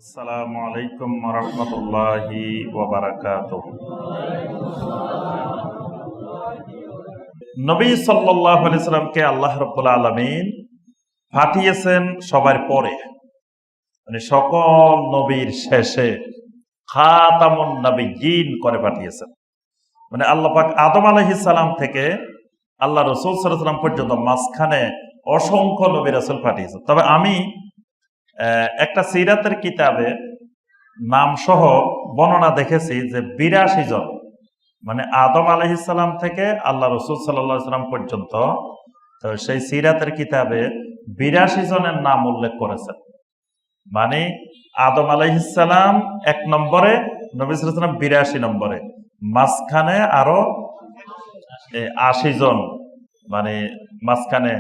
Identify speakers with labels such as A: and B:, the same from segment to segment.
A: আসসালামু আলাইকুম ওয়া রাহমাতুল্লাহি ওয়া বারাকাতুহু। নবী সাল্লাল্লাহু আলাইহি সাল্লামকে আল্লাহ রাব্বুল আলামিন পাঠিয়েছেন সবার পরে, মানে সকল নবীর শেষে খাতামুন নবিয়্যিন করে পাঠিয়েছেন। মানে আল্লাহ পাক আদম আলাইহিস সালাম থেকে আল্লাহ রাসূল সাল্লাল্লাহু আলাইহি সাল্লাম পর্যন্ত মাঝখানে অসংখ্য নবী রাসূল পাঠিয়েছেন। তবে আমি একটা সিরাতের কিতাবে নাম সহ বর্ণনা দেখেছি যে ৮২ জন, মানে আদম আলাইহিস সালাম থেকে আল্লাহ রাসূল সাল্লাল্লাহু আলাইহি সাল্লাম পর্যন্ত, তো সেই সিরাতের কিতাবে ৮২ জনের নাম উল্লেখ করেছেন। মানে আদম আলাইহিস সালাম ১ নম্বরে, নবী সাল্লাল্লাহু আলাইহি সাল্লাম ৮২ নম্বরে, মাঝখানে আরো ৮০ জন, মানে মাঝখানে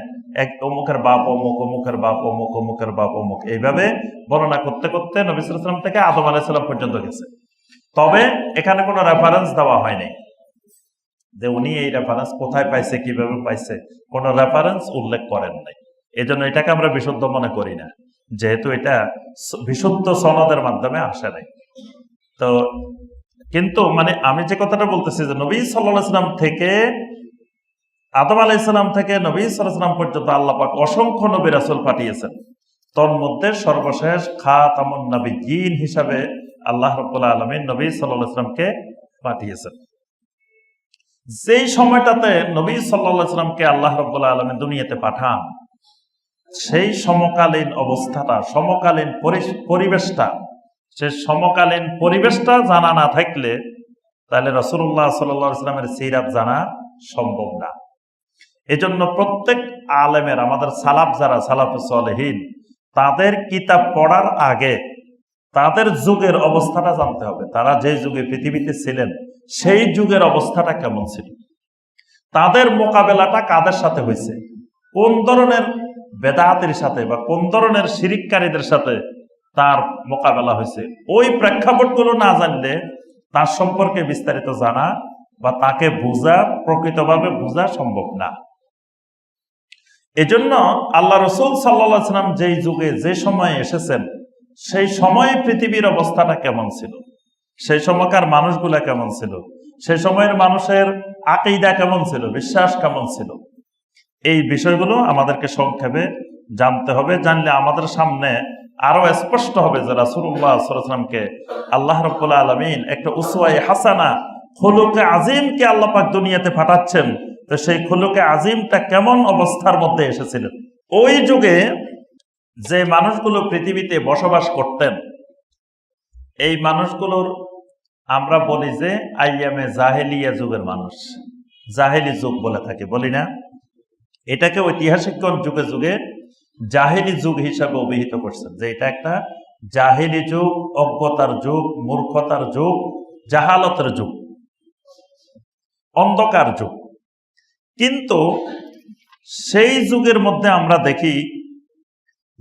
A: এক অমুকের বাপ অমুক, অমুকের বাপ অমুক, অমুকের বাপ অমুক, এইভাবে বর্ণনা করতে করতে নবী সাল্লাল্লাহু আলাইহি সাল্লাম থেকে আদম আলাইহিস সালাম পর্যন্ত গেছে। তবে এখানে কোনো রেফারেন্স দেওয়া হয়নি যে উনি এই রেফারেন্স কোথায় পাইছে, কিভাবে পাইছে, কোনো রেফারেন্স উল্লেখ করেন নাই। এই জন্য এটাকে আমরা বিশুদ্ধ মনে করি না, যেহেতু এটা বিশুদ্ধ সনদের মাধ্যমে আসে নাই। তো কিন্তু মানে আমি যে কথাটা বলতেছি যে নবী সাল্লাল্লাহু আলাইহি সাল্লাম থেকে, আদম আলাইহিস সালাম থেকে নবী সাল্লাল্লাহু আলাইহি সাল্লাম পর্যন্ত আল্লাহ পাক অসংখ্য নবী রাসূল পাঠিয়েছেন। তন্মধ্যে সর্বশেষ খাতামুন নবিয়্যিন হিসাবে আল্লাহ রাব্বুল আলামিন নবী সাল্লাল্লাহু আলাইহি সাল্লামকে পাঠিয়েছেন। যেই সময়টাতে নবী সাল্লাল্লাহু আলাইহি সাল্লামকে আল্লাহ রাব্বুল আলামিন দুনিয়াতে পাঠান, সেই সমকালীন অবস্থাটা, সমকালীন পরিবেশটা, সে সমকালীন পরিবেশটা জানা না থাকলে তাহলে রাসূলুল্লাহ সাল্লাল্লাহু আলাইহি সাল্লামের সিরাত জানা সম্ভব না। এজন্য প্রত্যেক আলেমের, আমাদের সালাফ যারা, সালাফুস সালেহিন, তাদের কিতাব পড়ার আগে তাদের যুগের অবস্থাটা জানতে হবে। তারা যে যুগে পৃথিবীতে ছিলেন সেই যুগের অবস্থাটা কেমন ছিল, তাদের মোকাবেলাটা কাদের সাথে হয়েছে, কোন ধরনের বেদাতের সাথে বা কোন ধরনের শিরিককারীদের সাথে তার মোকাবেলা হয়েছে, ওই প্রেক্ষাপটগুলো না জানলে তার সম্পর্কে বিস্তারিত জানা বা তাকে বোঝা, প্রকৃতভাবে বোঝা সম্ভব না। এজন্য আল্লাহ রাসূল সাল্লাল্লাহু আলাইহি সাল্লাম যেই যুগে যে সময়ে এসেছেন, সেই সময়ে পৃথিবীর অবস্থাটা কেমন ছিল, সেই সময়কার মানুষগুলা কেমন ছিল, সেই সময়ের মানুষের আকীদা কেমন ছিল, বিশ্বাস কেমন ছিল, এই বিষয়গুলো আমাদেরকে সংক্ষেপে জানতে হবে। জানলে আমাদের সামনে আরো স্পষ্ট হবে যে রাসূলুল্লাহ সাল্লাল্লাহু আলাইহি সাল্লামকে আল্লাহ রাব্বুল আলামিন একটা উসওয়ায়ে হাসানা, খুলুকে আজিমকে আল্লাহ পাক দুনিয়াতে পাঠাচ্ছেন। তো সেই খুলুকে আজিমটা কেমন অবস্থার মধ্যে এসেছিলেন। ওই যুগে যে মানুষগুলো পৃথিবীতে বসবাস করতেন, এই মানুষগুলোর আমরা বলি যে আইয়ামে জাহেলিয়া যুগের মানুষ, জাহেলি যুগ বলে থাকি, বলি না? এটাকে ঐতিহাসিকগণ যুগে যুগে জাহেলি যুগ হিসাবে অভিহিত করছেন, যে এটা একটা জাহেলি যুগ, অজ্ঞতার যুগ, মূর্খতার যুগ, জাহালতের যুগ, অন্ধকার যুগ। কিন্তু সেই যুগের মধ্যে আমরা দেখি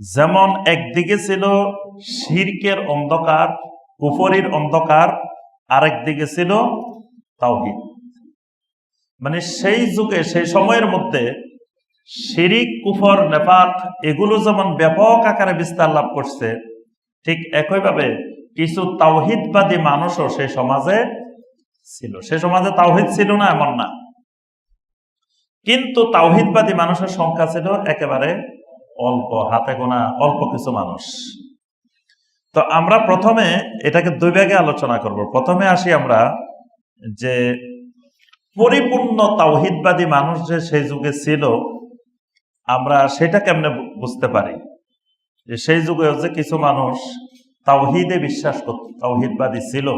A: যেমন একদিকে ছিল শিরকের অন্ধকার, কুফরির অন্ধকার, আরেকদিকে ছিল তাওহীদ। মানে সেই যুগে, সেই সময়ের মধ্যে শিরিক, কুফর, নেফাক এগুলো যেমন ব্যাপক আকারে বিস্তার লাভ করছে, ঠিক একইভাবে কিছু তাওহীদবাদী মানুষও সেই সমাজে ছিল। সে সমাজে তাওহীদ ছিল না এমন না, কিন্তু তাওহীদবাদী মানুষের সংখ্যা ছিল একেবারে অল্প, হাতে গোনা অল্প কিছু মানুষ। তো আমরা প্রথমে এটাকে দুই ভাগে আলোচনা করব। প্রথমে আসি আমরা যে পরিপূর্ণ তাওহীদবাদী মানুষ যে সেই যুগে ছিল, আমরা সেটা কেমনে বুঝতে পারি যে সেই যুগে যে কিছু মানুষ তাওহীদে বিশ্বাস করত, তাওহীদবাদী ছিল।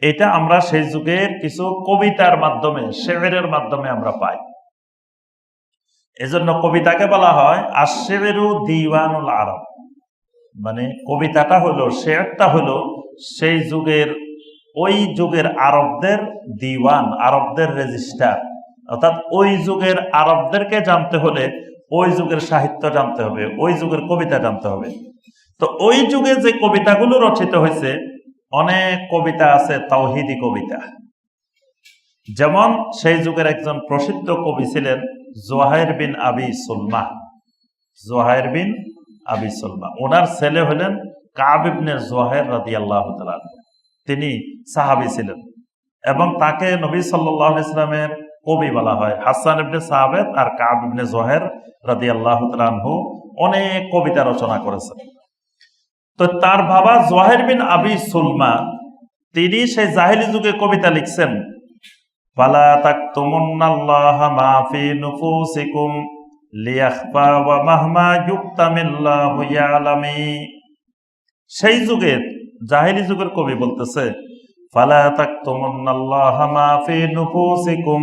A: এটা আমরা সেই যুগের কিছু কবিতার মাধ্যমে, শেরের মাধ্যমে আমরা পাই। এজন্য কবিতাকে বলা হয় আশ-শি'রু দিওয়ানুল আরব। মানে কবিতাটা হলো, শেরটা হলো সেই যুগের, ওই যুগের আরবদের দিওয়ান, আরবদের রেজিস্টার। অর্থাৎ ওই যুগের আরবদেরকে জানতে হলে ওই যুগের সাহিত্য জানতে হবে, ওই যুগের কবিতা জানতে হবে। তো ওই যুগে যে কবিতাগুলো রচিত হয়েছে, অনেক কবিতা আছে তাওহীদি কবিতা। যেমন সেই যুগের একজন প্রসিদ্ধ কবি ছিলেন জুহাইর বিন আবি সুলমা। জুহাইর বিন আবি সুলমা, ওনার ছেলে হলেন কাব ইবনে জোহের রাদিয়াল্লাহু তাআলা, তিনি সাহাবী ছিলেন এবং তাকে নবী সাল্লাল্লাহু আলাইহি ওয়াসাল্লামের কবি বলা হয়। হাসান ইবনে সাবিত আর কাব ইবনে জোহের রাদিয়াল্লাহু তাআলা আনহু অনেক কবিতা রচনা করেছেন। তো তার বাবা জোহের বিন আবি সুলমা, তিনি সেই জাহেলি যুগে কবিতা লিখছেন, ফালা তাকতুমুন্নাল্লাহা মা ফি নুফুসিকুম লিয়াখফা ওয়া মাহমা ইউক্তামিল্লাহু ইয়ালামি। সেই যুগের জাহেলি যুগের কবি বলতেছে, ফালা তাকতুমুন্নাল্লাহা মা ফি নুফুসিকুম,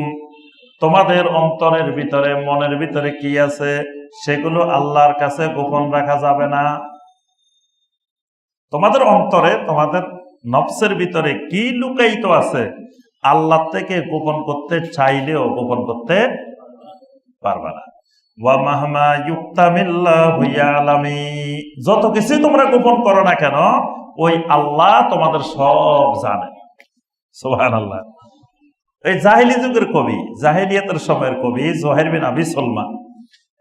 A: তোমাদের অন্তরের ভিতরে, মনের ভিতরে কি আছে সেগুলো আল্লাহর কাছে গোপন রাখা যাবে না। তোমাদের অন্তরে, তোমাদের নফসের ভিতরে কি লুকায়িত আছে আল্লাহ থেকে গোপন করতে চাইলেও গোপন করতে পারবে না। ওয়া মাহমা ইউক্তামিল্লাহু ইয়ালামি, যত কিছু তোমরা গোপন করো না কেন ওই আল্লাহ তোমাদের সব জানেন। সুবহানাল্লাহ। এই জাহেলি যুগের কবি, জাহেলিয়াতের সময়ের কবি জোহের বিন আবি সুলমা,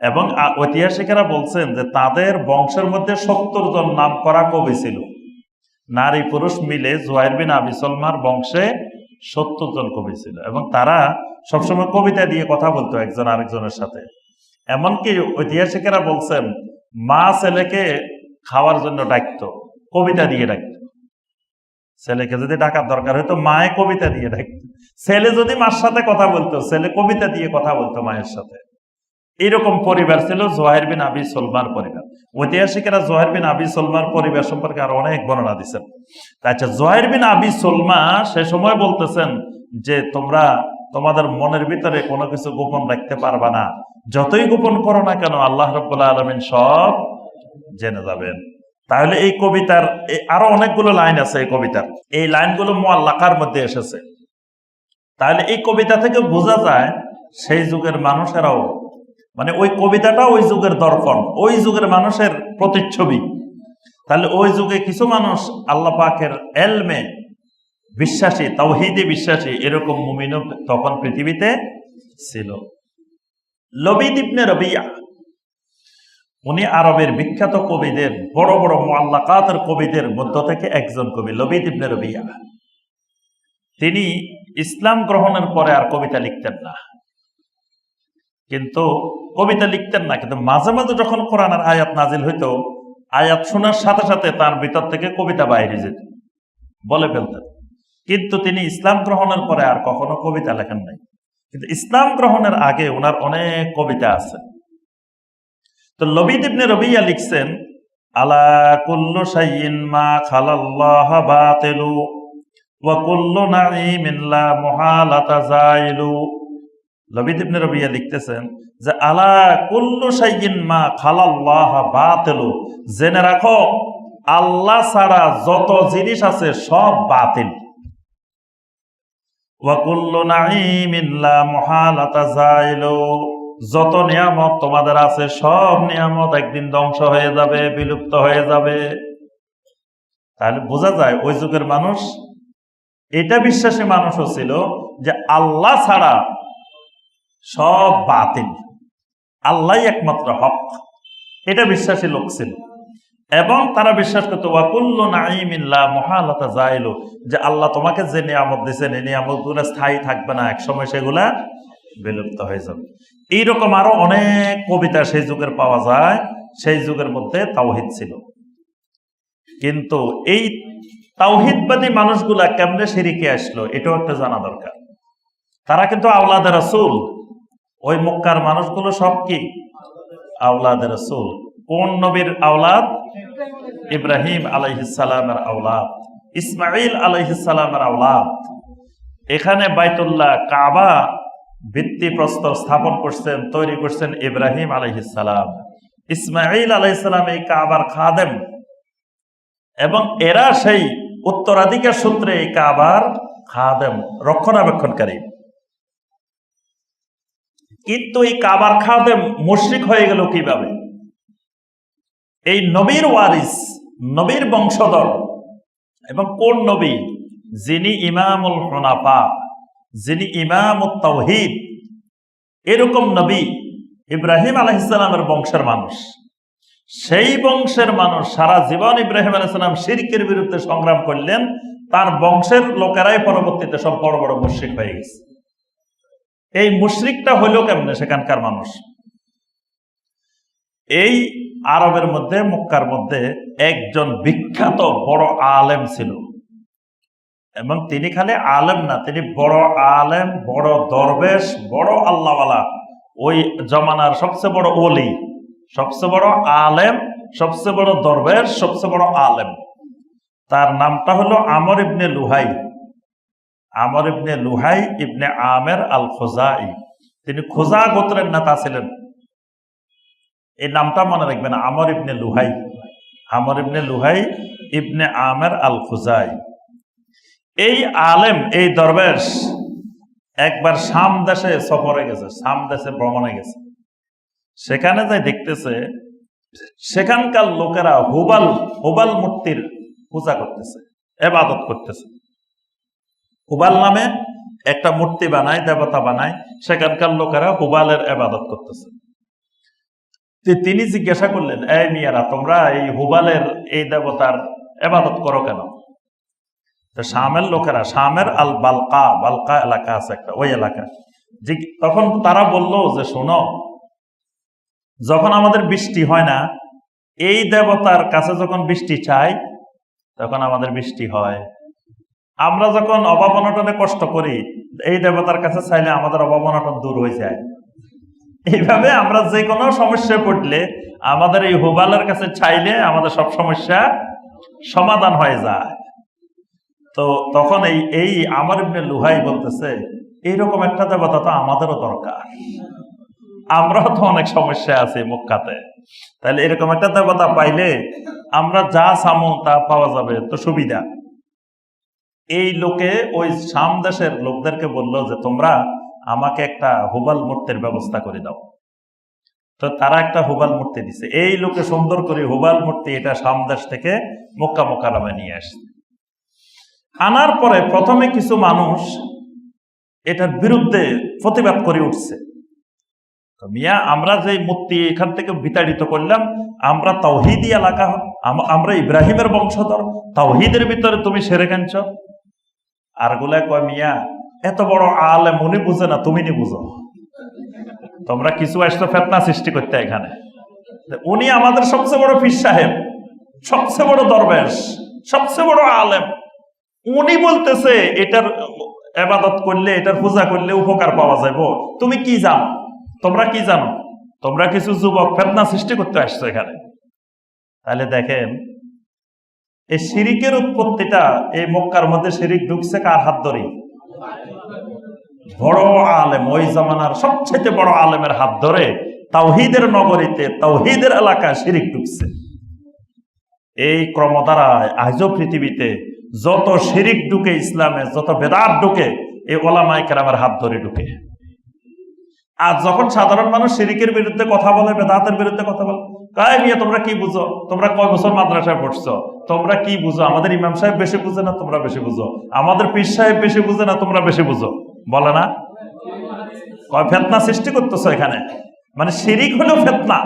A: এবং ঐতিহাসিকেরা বলছেন যে তাদের বংশের মধ্যে 70 জন নাম করা কবি ছিল। নারী পুরুষ মিলে জোহের বিন আবি সুলমার বংশে 70 জন কবি ছিল, এবং তারা সবসময় কবিতা দিয়ে কথা বলতো একজন আরেকজনের সাথে। এমনকি ঐতিহাসিকেরা বলছেন মা ছেলেকে খাওয়ার জন্য ডাকতো, কবিতা দিয়ে ডাকতো। ছেলেকে যদি ডাকার দরকার হতো মায়ে কবিতা দিয়ে ডাকতো। ছেলে যদি মার সাথে কথা বলতো, ছেলে কবিতা দিয়ে কথা বলতো মায়ের সাথে। এরকম পরিবার ছিল জোহের বিন আবি সুলমার পরিবার। ঐতিহাসিকেরা জোহের বিন আবি সুলমার পরিবার সম্পর্কে আরো অনেক বর্ণনা দিচ্ছেন। আচ্ছা, জোহের বিন আবি সুলমা সে সময় বলতেছেন যে তোমরা তোমাদের মনের ভিতরে কোনো কিছু গোপন রাখতে পারবা না, যতই গোপন করো না কেন আল্লাহ রাব্বুল আলামিন সব জেনে যাবেন। তাহলে এই কবিতার আরো অনেকগুলো লাইন আছে, এই কবিতার এই লাইনগুলো মুআল্লাকার মধ্যে এসেছে। তাহলে এই কবিতা থেকে বোঝা যায় সেই যুগের মানুষেরাও, মানে ওই কবিতাটা ওই যুগের দর্পণ, ওই যুগের মানুষের প্রতিচ্ছবি। তাহলে ওই যুগে কিছু মানুষ আল্লাহ পাকের এলমে বিশ্বাসী, তাওহীদে বিশ্বাসী, এরকম মুমিনও তখন পৃথিবীতে ছিল। লবিদ ইবনে রবিয়া, উনি আরবের বিখ্যাত কবিদের, বড় বড় মুআল্লাকাতের কবিদের মধ্য থেকে একজন কবি, লবিদ ইবনে রবিয়া। তিনি ইসলাম গ্রহণের পরে আর কবিতা লিখতেন না, কিন্তু মাঝে মাঝে যখন কোরআনের আয়াত নাজিল হইতো, আয়াত শোনার সাথে সাথে তার ভিতর থেকে কবিতা বাইরে যেত, বলে ফেলতেন। কিন্তু তিনি ইসলাম গ্রহণের পরে আর কখনো কবিতা লেখেন নাই, কিন্তু ইসলাম গ্রহণের আগে ওনার অনেক কবিতা আছে। তো লবিদ ইবনে রবিয়া লিখছেন, আলা কুল্লু শাইইন মা খালাল্লাহ বাতিলু ওয়া কুল্লু নাঈমিন লা মুহালাতা যাইলু। লবিদ ইবনে রবিয়া লিখতেছেন যে আলা কুল্লু শাইইন মা খালাল্লাহ বাতিলু, জেনে রাখো আল্লাহ ছাড়া যত জিনিস আছে সব বাতিল। ওয়া কুল্লু নাঈমিন লা মুহালাতা যাইলু, যত নিয়ামত তোমাদের আছে সব নিয়ামত একদিন ধ্বংস হয়ে যাবে, বিলুপ্ত হয়ে যাবে। তাহলে বোঝা যায় ওই যুগের মানুষ, এটা বিশ্বাসী মানুষও ছিল যে আল্লাহ ছাড়া সব বাতিল, আল্লাহই একমাত্র হক, এটা বিশ্বাসী লোক ছিল। এবং তারা বিশ্বাস করত ওয়া কুল্লু নাঈমিন লা মুহালাতা যাইলু, যে আল্লাহ তোমাকে যে নিয়ামত দিয়েছেন এই নিয়ামতগুলো স্থায়ী থাকবে না, একসময় সেগুলা বিলুপ্ত হয়ে যাবে। এইরকম আরো অনেক কবিতা সেই যুগের পাওয়া যায়। সেই যুগের মধ্যে তাওহীদ ছিল, কিন্তু এই তাওহীদবাদী মানুষগুলা কেমনে শিরকে আসলো এটাও একটা জানা দরকার। তারা কিন্তু আওলাদে রাসূল, ওই মক্কার মানুষগুলো সব কি আওলাদে রাসূল। কোন নবীর আওলাদ? ইব্রাহিম আলাইহিস সালামের আওলাদ, ইসমাঈল আলাইহিস সালামের আওলাদ। এখানে বাইতুল্লাহ কাবা ভিত্তিপ্রস্তর স্থাপন করছেন, তৈরি করছেন ইব্রাহিম আলাইহিস সালাম। ইসমাঈল আলাইহিস সালাম এই কাবার খাদেম, এবং এরা সেই উত্তরাধিকার সূত্রে এই কাবার খাদেম, রক্ষণাবেক্ষণকারী। কিন্তু এই কাবার খাদেম মুশরিক হয়ে গেল কিভাবে? এই নবীর ওয়ারিস, নবীর বংশধর, এবং কোন নবী? যিনি ইমামুল হুনাফা, যিনি ইমামুত তাওহীদ, এরকম নবী ইব্রাহিম আলাইহিস সালামের বংশের মানুষ। সেই বংশের মানুষ সারা জীবন ইব্রাহিম আলাইহিস সালাম শিরকের বিরুদ্ধে সংগ্রাম করলেন, তার বংশের লোকেরাই পরবর্তীতে সব বড় বড় মুশরিক হয়ে গেছে। এই মুশরিকটা হইল কেমনে সেখানকার মানুষ? এই আরবের মধ্যে, মক্কার মধ্যে একজন বিখ্যাত বড় আলেম ছিল, এবং তিনি খালি আলেম না, তিনি বড় আলেম, বড় দরবেশ, বড় আল্লাহওয়ালা, ওই জমানার সবচেয়ে বড় ওলি, সবচেয়ে বড় আলেম, সবচেয়ে বড় দরবেশ, সবচেয়ে বড় আলেম। তার নামটা হলো আমর ইবনে লুহাই। আমর ইবনে লুহাই ইবনে আমের আল খুজাই। তিনি খুজা গোত্রের নেতা ছিলেন। এই নামটা মনে রাখবেন, আমর ইবনে লুহাই। আমর ইবনে লুহাই ইবনে আমের আল খুজাই। এই আলেম, এই দরবেশ একবার শাম দেশে সফরে গেছে, শাম দেশে ভ্রমণে গেছে। সেখানে যাই দেখতেছে সেখানকার লোকেরা হুবাল মূর্তির পূজা করতেছে, ইবাদত করতেছে। হুবাল নামে একটা মূর্তি বানায়, দেবতা বানায়, সেখানকার লোকেরা হুবালের ইবাদত করতেছে। তিনি জিজ্ঞাসা করলেন, এই মিয়ারা, তোমরা এই হুবালের এই দেবতার ইবাদত করো কেন? তো শামের লোকেরা, শামের আল বালকা এলাকা আছে একটা, ওই এলাকা, তখন তারা বলল যে শোনো, যখন আমাদের বৃষ্টি হয় না, এই দেবতার কাছে যখন বৃষ্টি চাই তখন আমাদের বৃষ্টি হয়। আমরা যখন অভাব অনটনে কষ্ট করি, এই দেবতার কাছে চাইলে আমাদের অভাব অনটন দূর হয়ে যায়। এইভাবে আমরা যে কোনো সমস্যায় পড়লে আমাদের এই হুবালের কাছে চাইলে আমাদের সব সমস্যা সমাধান হয়ে যায়। তো তখন এই আমর ইবনে লুহাই বলতেছে, এইরকম একটা দেবতা তো আমাদেরও দরকার, আমরাও তো অনেক সমস্যা আছে মক্কাতে, তাহলে এরকম একটা দেবতা পাইলে আমরা যা চামো তা পাওয়া যাবে, তো সুবিধা। এই লোকে ওই শাম দেশের লোকদেরকে বলল যে তোমরা আমাকে একটা হুবাল মূর্তির ব্যবস্থা করে দাও। তো তারা একটা হুবাল মূর্তি দিছে। এই লোকে সুন্দর করে হুবাল মূর্তি এটা শাম দেশ থেকে মক্কা মুকাররমায় নিয়ে আসছে। আনার পরে প্রথমে কিছু মানুষ এটার বিরুদ্ধে প্রতিবাদ করে উঠছে, মিয়া আমরা যে মূর্তি এখান থেকে বিতাড়িত করলাম, আমরা তাওহীদি এলাকা, আমরা ইব্রাহিমের বংশধর, তাওহীদের ভিতরে তুমি শিরক আনছ। আর গুলা কয়, মিয়া এত বড় আলেম, উনি বুঝে না, তুমি নি বুঝো, তোমরা কিছু আসতো ফেতনা সৃষ্টি করতে এখানে। উনি আমাদের সবচেয়ে বড় পীর সাহেব, সবচেয়ে বড় দরবেশ, সবচেয়ে বড় আলেম, উনি বলতেছে এটার ইবাদত করলে, এটার পূজা করলে উপকার পাওয়া যাবে। তুমি কি জানো? তোমরা কি জানো? তোমরা কিছু যুবক ফেতনা সৃষ্টি করতে আসছো এখানে। তাহলে দেখেন, এই শিরিকের উৎপত্তিটা, এই মক্কার মধ্যে শিরিক ঢুকছে কার হাত ধরে? বড় আলেম, ওই জামানার সবচেয়ে বড় আলেমের হাত ধরে তাওহীদের নগরীতে, তাওহীদের এলাকায় শিরিক ঢুকছে। এই ক্রমধারায় আজও পৃথিবীতে যত শিরিক ঢুকে ইসলামে, যত বেদাত ঢুকে, এই ওলামায়ে কেরামের হাত ধরে ঢুকে। আর যখন সাধারণ মানুষ শিরিকের বিরুদ্ধে কথা বলে, বেদাতের বিরুদ্ধে কথা বলে, কয় মিয়া তোমরা কি বুঝো? তোমরা কয় বছর মাদ্রাসায় পড়ছো? তোমরা কি বুঝো? আমাদের ইমাম সাহেব বেশি বুঝে না, তোমরা বেশি বুঝো। আমাদের পীর সাহেব বেশি বুঝে না, তোমরা বেশি বুঝো। বলে না? কয় ফেতনা সৃষ্টি করতেছো এখানে। মানে শিরিক হলো ফেতনা।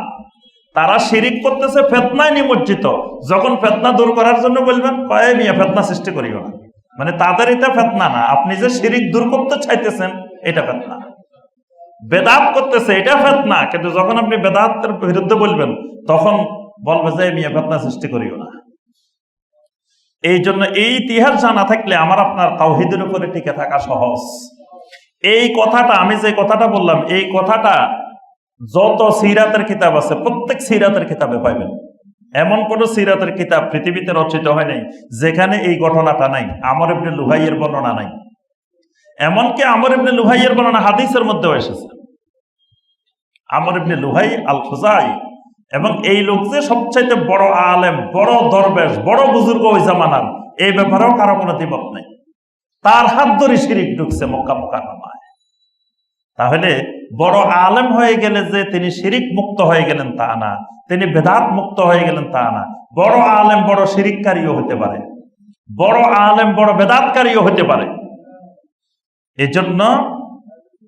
A: তারা শিরিক করতেছে, ফেতনায় নিমজ্জিত। যখন ফেতনা দূর করার জন্য বলবেন, কয় মিয়া ফেতনা সৃষ্টি করিও না, মানে তাদের এটা ফেতনা না। আপনি যে শিরিক দূর করতে চাইতেছেন এটা ফেতনা। বেদাত করতেছে এটা ফেতনা, কিন্তু যখন আপনি বেদাতের বিরুদ্ধে বলবেন তখন বলবে যে মিয়া ফেতনা সৃষ্টি করিও না। এই জন্য এই ইতিহাস জানা থাকলে আমার আপনার তাওহীদের উপরে টিকে থাকা সহজ। এই কথাটা, আমি যে কথাটা বললাম, এই কথাটা যত সিরাতের কিতাব আছে প্রত্যেক সিরাতের কিতাবে পাইবেন। এমন কোন সিরাতের কিতাব পৃথিবীতে রচিত হয় নাই যেখানে এই ঘটনাটা নাই, আমর ইবনে লুহাইয়ের বর্ণনা নাই। এমনকি আমর ইবনে লুহাইয়ের বর্ণনা হাদিসের মধ্যেও এসেছে। আমর ইবনে লুহাই আল খুজাই, এবং এই লোক যে সবচাইতে বড় আলেম, বড় দরবেশ, বড় বুজুর্গ ওই জামানার, এই ব্যাপারেও কারো কোনো দ্বিমত নেই। তার হাত ধরে শিরিক ঢুকছে মক্কা মুকাররমায়। তাহলে বড় আলেম হয়ে গেলে যে তিনি শিরিক মুক্ত হয়ে গেলেন তা না, তিনি বেদাত মুক্ত হয়ে গেলেন তা না। বড় আলেম বড় শিরিককারীও হতে পারে, বড় আলেম বড় বেদাতকারীও হতে পারে। এজন্য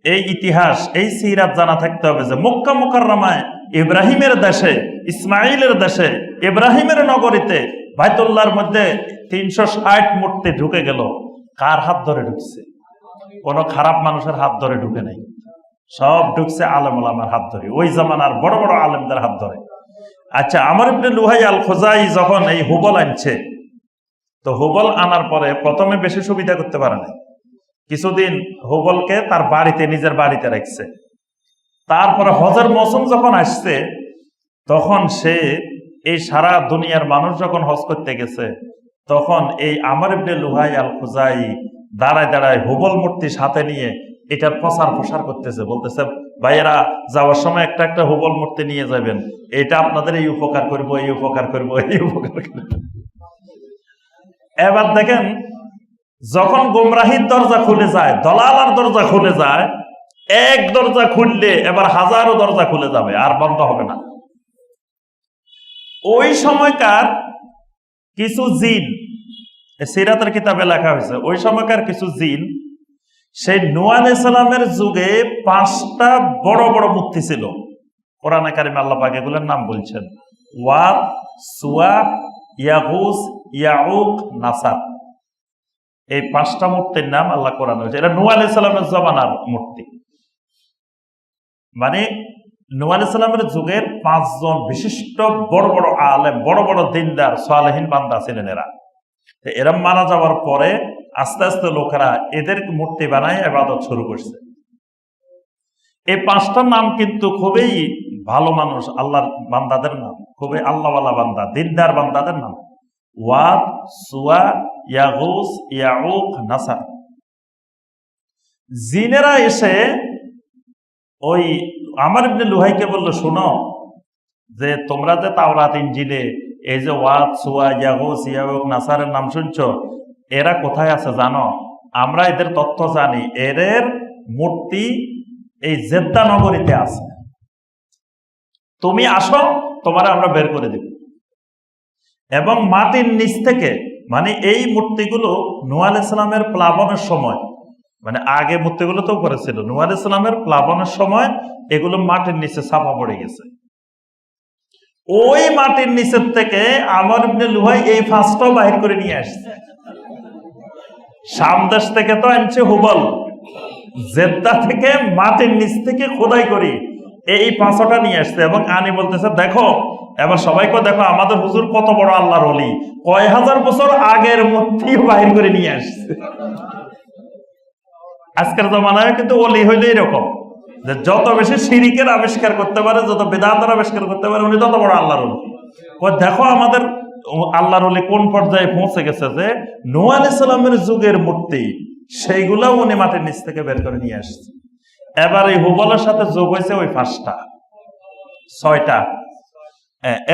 A: এই ইতিহাস, এই সিরাত জানা থাকতে হবে যে মক্কা মুকাররমায় ইব্রাহিমের দেশে, ইসমাইলের দেশে, ইব্রাহিমের নগরীতে বাইতুল্লাহর মধ্যে 360 মূর্তি ঢুকে গেল। কার হাত ধরে ঢুকছে? কোন খারাপ মানুষের হাত ধরে ঢুকে নাই, সব ঢুকছে আলেম ওলামার হাত ধরে, ওই জামানার বড় বড় আলেমদের হাত ধরে। আচ্ছা, আমর ইবনে লুহাই আল খুজাই যখন এই হুবল আনছে, তো হুবল আনার পরে প্রথমে বেশি সুবিধা করতে পারে না, কিছুদিন হুবলকে তার বাড়িতে, নিজের বাড়িতে রাখছে। তারপরে হজের মৌসুম যখন আসছে, তখন সে এই সারা দুনিয়ার মানুষ যখন হজ করতে গেছে, তখন এই আমর ইবনে লুহাই আল খুজাই দাঁড়ায় দাঁড়ায় হুবল মূর্তি সাথে নিয়ে এটার প্রচার প্রসার করতেছে, বলতেছে ভাইয়েরা যাওয়ার সময় একটা একটা হুবল মূর্তি নিয়ে যাবেন, এটা আপনাদের এই উপকার করবো, এই উপকার করবো, এই উপকার করবো। এবার দেখেন, যখন গোমরাহির দরজা খুলে যায়, দলালার দরজা খুলে যায়, এক দরজা খুললে এবার হাজারো দরজা খুলে যাবে, আর বন্ধ হবে না। ওই সময়কার কিছু জিন, সিরাতের কিতাবে লেখা হয়েছে, ওই সময়কার কিছু জিন, সেই নূহ আলাইহিস সালামের যুগে 5টা বড় বড় মূর্তি ছিল। কোরআনে কারিমে আল্লাহ পাক এগুলোর নাম বলছেন, ওয়াদ, সুয়া, ইয়াগুস, ইয়াউক, নাসার। এই 5টা মূর্তির নাম আল্লাহ কোরআনে বলছে। এটা নূহ আলাইহিস সালামের জমানার মূর্তি, মানে নূহ আলাইহিস সালামের যুগের 5 জন বিশিষ্ট বড় বড় আলেম, বড় বড় দিনদার সালেহীন বান্দা ছিলেন এরা। এরা মারা যাওয়ার পরে আস্তে আস্তে লোকেরা এদের মূর্তি বানায় ইবাদত শুরু করছে। এই 5টার নাম কিন্তু খুবই ভালো মানুষ, আল্লাহর বান্দাদের নাম, খুবই আল্লাহওয়ালা বান্দা, দিনদার বান্দাদের নাম, ওয়াদ, সুয়া, ইয়াগুস, ইয়াউক, নাসার। জিনেরা এসে ওই আমর ইবনে লুহাইকে বলল, শোনো, যে তোমরা যে তাওরাত ইনজিলে এই যে ওয়াদ, সুয়া, ইয়াগুস, ইয়াউক, নাসারের নাম শুনছো, এরা কোথায় আছে জানো? আমরা এদের তথ্য জানি, এদের মূর্তি এই জেদ্দা নগরীতে আছে, তুমি আসো, তোমার আমরা বের করে দিব। এবং মাটির নিচ থেকে, মানে এই মূর্তিগুলো নূহ আলাইহিস সালামের প্লাবনের সময়, মানে আগে মূর্তিগুলো তো করেছিল, নূহ আলাইহিস সালামের প্লাবনের সময় এগুলো মাটির নিচে ছাপা পড়ে গেছে। ওই মাটির নিচের থেকে আমর ইবনে লুহাই এই 5টাও বাহির করে নিয়ে আসছে। শাম দেশ থেকে তো আনছে হুবল, জেদ্দা থেকে মাটির নিচ থেকে খোদাই করি এই 5টা নিয়ে আসছে। এবং আনি বলতেছে, দেখো, এবার সবাইকে দেখো আমাদের হুজুর কত বড় আল্লাহর ওলি, কয় হাজার বছর আগের মূর্তিও বাহির করে নিয়ে আসছে। আজকের জমানায় কিন্তু ওলি হইলে এরকম, যে যত বেশি শিরিকের আবিষ্কার করতে পারে, যত বেদাতের আবিষ্কার করতে পারে, উনি তত বড় আল্লাহর ওলি। দেখো আমাদের আল্লাহর ওলি কোন পর্যায়ে পৌঁছে গেছে, যে নূহ আলাইহিস সালামের যুগের মূর্তি সেইগুলো উনি মাটির নিচ থেকে বের করে নিয়ে আসছে। এবার এই হুবলের সাথে যোগ হয়েছে ওই 5টা, 6টা।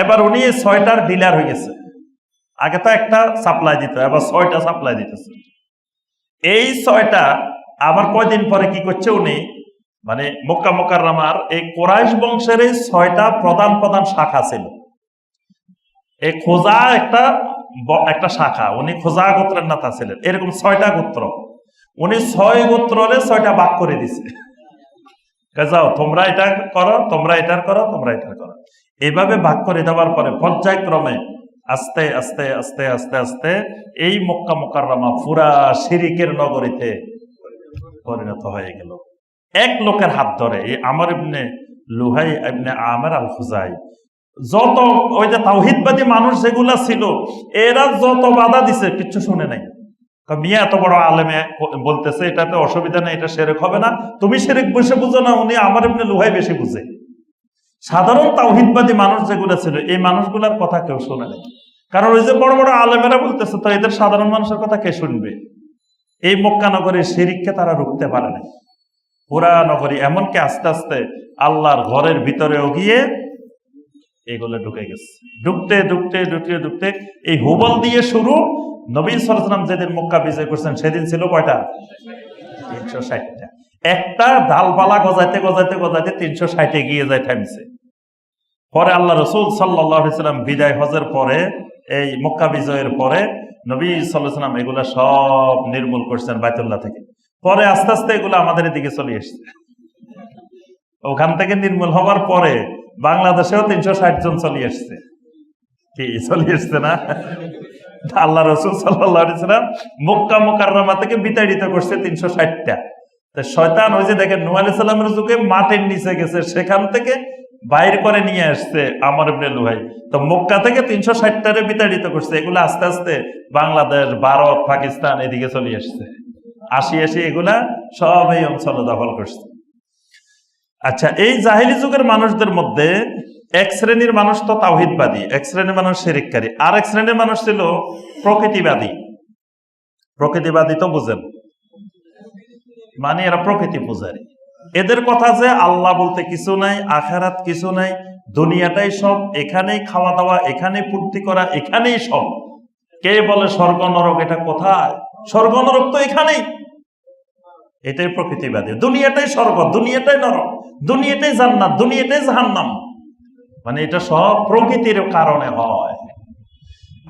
A: এবার উনি এই 6টার ডিলার হয়ে গেছে। আগে তো একটা সাপ্লাই দিত, এবার 6টা সাপ্লাই দিতেছে। এই 6টা আবার কয়দিন পরে কি করছে উনি, মানে মক্কা মুকাররমার এই কুরাইশ বংশের এই 6টা প্রধান প্রধান শাখা ছিল। এই খোজা একটা শাখা, উনি খোজা গোত্রের নেতা ছিলেন। এরকম 6টা গোত্র, উনি 6 গোত্রে 6টা ভাগ করে দিছে। যাও, তোমরা এটা করো, তোমরা এটার করো, তোমরা এটার করো। এইভাবে ভাগ করে দেওয়ার পরে পর্যায়ক্রমে আস্তে আস্তে আস্তে আস্তে আস্তে এই মক্কা মুকাররমা পুরা শিরিকের নগরীতে পরিণত হয়ে গেল। এক লোকের হাত ধরে, এই আমর ইবনে লুহাই ইবনে আমের আল খুজাই, যত ওই যে তাওহীদবাদী মানুষ যেগুলা ছিল, এরা যত বাধা দিছে কিচ্ছু শুনে নাই। মিয়া এত বড় আলেমে বলতেছে এটাতে অসুবিধা নেই, এটা শিরক হবে না, তুমি শিরক বসে বুঝো না, উনি আমর ইবনে লুহাই বেশি বুঝে। সাধারণ তাওহীদবাদী মানুষ যেগুলো ছিল, এই মানুষগুলার কথা কেউ শুনে নাই। কারণ ওই যে বড় বড় আলেমেরা বলতেছে, তো এদের সাধারণ মানুষের কথা কে শুনবে? এই মক্কা নগরীর শিরিককে তারা রুখতে পারে না, পুরা নগরী, এমনকি আস্তে আস্তে আল্লাহর ঘরের ভিতরেও গিয়ে এগুলো ঢুকে গেছে। ঢুকতে ঢুকতে ঢুকতে ঢুকতে এই হুবল দিয়ে শুরু। নবী সাল্লাল্লাহু আলাইহি ওয়াসাল্লাম যেদিন মক্কা বিজয় করছেন, সেদিন ছিল কয়টা? 360টা। একটা ডালপালা গজাইতে গজাইতে গজাইতে 360 গিয়ে যায়, থামছে। পরে আল্লাহ রাসূল সাল্লাল্লাহু আলাইহি ওয়াসাল্লাম বিদায় হজের পরে, এই মক্কা বিজয়ের পরে নবী সাল্লাল্লাহু আলাইহি ওয়াসাল্লাম এগুলা সব নির্মূল করছেন বাইতুল্লাহ থেকে। পরে আস্তে আস্তে এগুলো আমাদের দিকে চলে এসছে। ওখান থেকে নির্মূল হওয়ার পরে বাংলাদেশেও 360 জন চলে এসছে। কি চলে এসছে না? আল্লাহ রাসূল সাল্লাল্লাহু আলাইহি ওয়াসাল্লাম মক্কা মুকাররমা থেকে বিতাড়িত করছে 360টা। তো শয়তান ওই যে দেখেন নূহ আলাইহিস সালামের যুগে মাটির নিচে গেছে, সেখান থেকে বাইর করে নিয়ে আসছে আমর ইবনে লুহাই। তো মক্কা থেকে 360টারে বিতাড়িত করছে। এগুলো আস্তে আস্তে বাংলাদেশ, ভারত, পাকিস্তান এদিকে চলে আসছে। আসি এগুলা সব এই অঞ্চলে দখল করছে। আচ্ছা, এই জাহিলি যুগের মানুষদের মধ্যে এক শ্রেণীর মানুষ তো তাওহীদবাদী, এক শ্রেণীর মানুষ শিরককারী, আর এক শ্রেণীর মানুষ ছিল প্রকৃতিবাদী। প্রকৃতিবাদী তো বুঝেন, মানে এরা প্রকৃতি পূজারী। এদের কথা যে আল্লাহ বলতে কিছু নাই, আখিরাত কিছু নাই, দুনিয়াটাই সব, এখানেই খাওয়া দাওয়া, এখানেই ফুর্তি করা, এখানেই সব। কে বলে স্বর্গ নরক, এটা কোথায়? স্বর্গ নরক তো এখানেই। এটাই প্রকৃতিবাদী। দুনিয়াটাই স্বর্গ, দুনিয়াটাই নরক, দুনিয়াটাই জান্নাত, দুনিয়াটাই জাহান্নাম। মানে এটা সব প্রকৃতির কারণে হয়।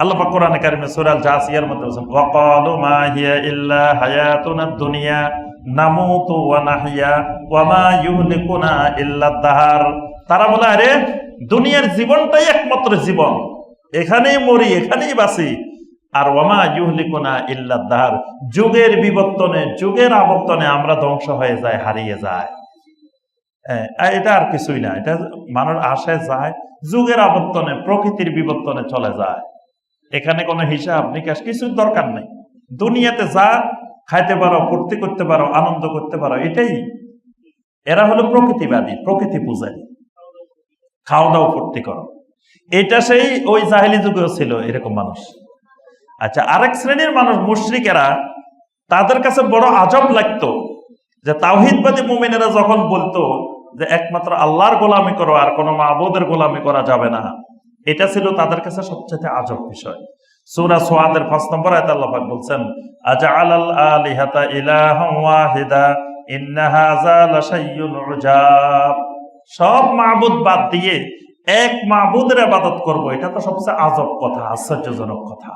A: আল্লাহ পাক কোরআনে কারিমে সূরা আল জাসিয়ার মধ্যে বলেছেন, ওয়াকালু মা হিয়া ইল্লা হায়াতুনাদ দুনিয়া নামুতু ওয়া নাহইয়া ওয়া মা ইউহলিকুনা ইল্লা দাহার। তারা বলে, আরে দুনিয়ার জীবনটাই একমাত্র জীবন, এখানেই মরি, এখানেই বাঁচি। আর ওয়া মা ইউহলিকুনা ইল্লা দাহার, যুগের বিবর্তনে, যুগের আবর্তনে আমরা ধ্বংস হয়ে যায়, হারিয়ে যায়। এটা আর কিছুই না, এটা মানুষ আসে যায়, যুগের আবর্তনে, প্রকৃতির বিবর্তনে চলে যায়। এখানে কোনো হিসাব নিকাশ কিছুর দরকার নেই। দুনিয়াতে যা খাইতে পারো, ফুর্তি করতে পারো, আনন্দ করতে পারো, এটাই। এরা হলো প্রকৃতিবাদী, প্রকৃতি পূজারী। খাও দাও, ফুর্তি করো। এটা সেই ওই জাহেলি যুগেও ছিল এরকম মানুষ। আচ্ছা, আরেক শ্রেণীর মানুষ মুশরিকেরা, তাদের কাছে বড় আজব লাগতো যে তাওহীদবাদী মুমিনেরা যখন বলতো যে একমাত্র আল্লাহর গোলামি করো, আর কোনো মাবুদের গোলামি করা যাবে না, এটা ছিল তাদের কাছে সবচেয়ে আজব বিষয়। সূরা সুআদের 5 নম্বর আয়াতে আল্লাহ পাক বলছেন, আজআলাল আলিহাতা ইলাহান ওয়াহিদা ইন্না হাযা লাশাইউন উজাব। সব মাবুদ বাদ দিয়ে এক মাবুদের ইবাদত করব, এটা তো সবচেয়ে আজব কথা, আশ্চর্যজনক কথা।